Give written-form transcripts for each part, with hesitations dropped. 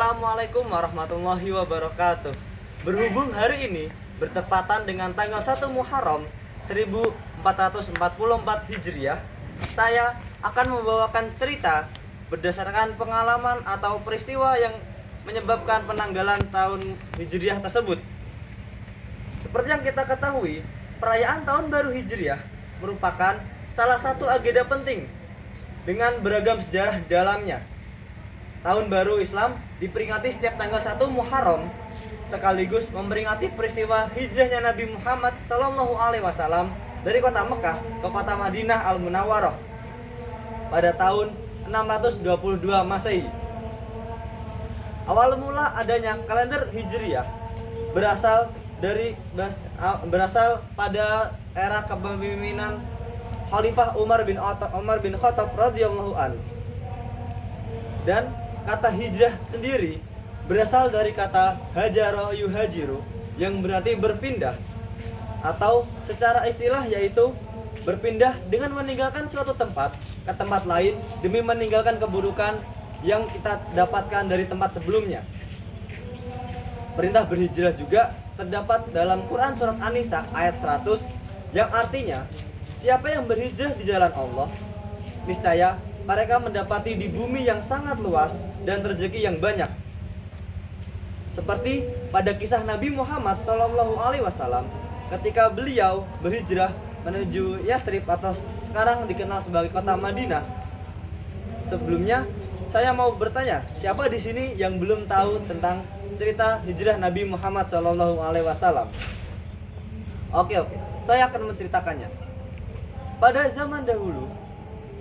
Assalamualaikum warahmatullahi wabarakatuh. Berhubung hari ini bertepatan dengan tanggal 1 Muharram 1444 Hijriah, saya akan membawakan cerita berdasarkan pengalaman atau peristiwa yang menyebabkan penanggalan tahun Hijriah tersebut. Seperti yang kita ketahui, perayaan tahun baru Hijriah merupakan salah satu agenda penting dengan beragam sejarah di dalamnya. Tahun baru Islam diperingati setiap tanggal 1 Muharram, sekaligus memperingati peristiwa hijrahnya Nabi Muhammad SAW dari kota Mekah ke kota Madinah Al-Munawwarah pada tahun 622 Masehi. Awal mula adanya kalender Hijriah berasal pada era kepemimpinan Khalifah Umar bin Khattab radhiyallahu anhu. Dan kata hijrah sendiri berasal dari kata hajara yuhajiru yang berarti berpindah, atau secara istilah yaitu berpindah dengan meninggalkan suatu tempat ke tempat lain demi meninggalkan keburukan yang kita dapatkan dari tempat sebelumnya. Perintah berhijrah juga terdapat dalam Quran surat An-Nisa ayat 100 yang artinya, siapa yang berhijrah di jalan Allah, niscaya mereka mendapati di bumi yang sangat luas dan rezeki yang banyak. Seperti pada kisah Nabi Muhammad SAW ketika beliau berhijrah menuju Yasrib atau sekarang dikenal sebagai kota Madinah. Sebelumnya saya mau bertanya, siapa di sini yang belum tahu tentang cerita hijrah Nabi Muhammad SAW? Oke, saya akan menceritakannya. Pada zaman dahulu,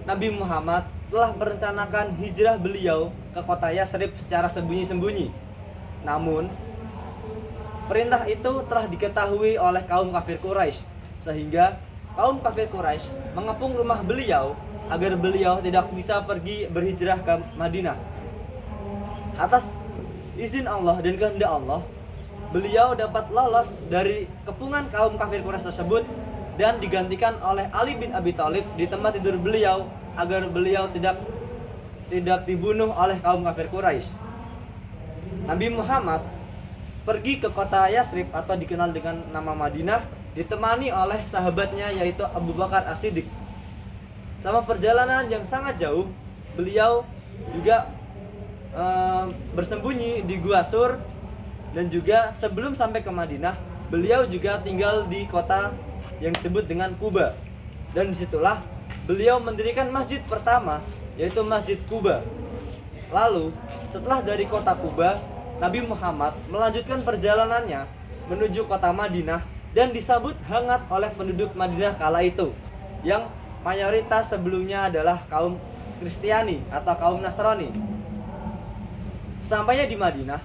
Nabi Muhammad telah merencanakan hijrah beliau ke kota Yasrib secara sembunyi-sembunyi. Namun, perintah itu telah diketahui oleh kaum kafir Quraisy, sehingga kaum kafir Quraisy mengepung rumah beliau agar beliau tidak bisa pergi berhijrah ke Madinah. Atas izin Allah dan kehendak Allah, beliau dapat lolos dari kepungan kaum kafir Quraisy tersebut dan digantikan oleh Ali bin Abi Thalib di tempat tidur beliau agar beliau tidak dibunuh oleh kaum kafir Quraisy. Nabi Muhammad pergi ke kota Yasrib atau dikenal dengan nama Madinah ditemani oleh sahabatnya yaitu Abu Bakar As-Siddiq. Selama perjalanan yang sangat jauh, beliau juga bersembunyi di Gua Sur, dan juga sebelum sampai ke Madinah, beliau juga tinggal di kota yang disebut dengan Kuba. Dan disitulah beliau mendirikan masjid pertama, yaitu Masjid Kuba. Lalu setelah dari kota Kuba, Nabi Muhammad melanjutkan perjalanannya menuju kota Madinah dan disambut hangat oleh penduduk Madinah kala itu, yang mayoritas sebelumnya adalah kaum Kristiani atau kaum Nasrani. Sampainya di Madinah,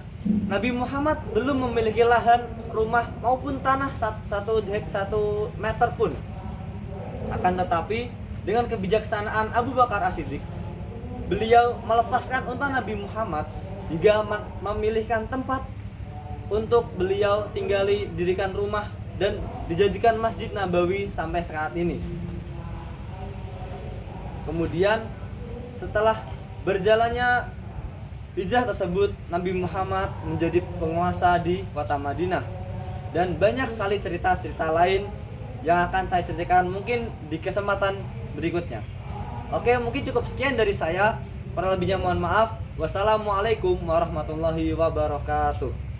Nabi Muhammad belum memiliki lahan, rumah maupun tanah 1 meter pun. Akan tetapi dengan kebijaksanaan Abu Bakar As-Siddiq, beliau melepaskan unta Nabi Muhammad hingga memilihkan tempat untuk beliau tinggali, dirikan rumah dan dijadikan Masjid Nabawi sampai saat ini. Kemudian setelah berjalannya hijrah tersebut, Nabi Muhammad menjadi penguasa di kota Madinah. Dan banyak sekali cerita-cerita lain yang akan saya ceritakan mungkin di kesempatan berikutnya. Oke, mungkin cukup sekian dari saya. Kurang lebihnya mohon maaf. Wassalamualaikum warahmatullahi wabarakatuh.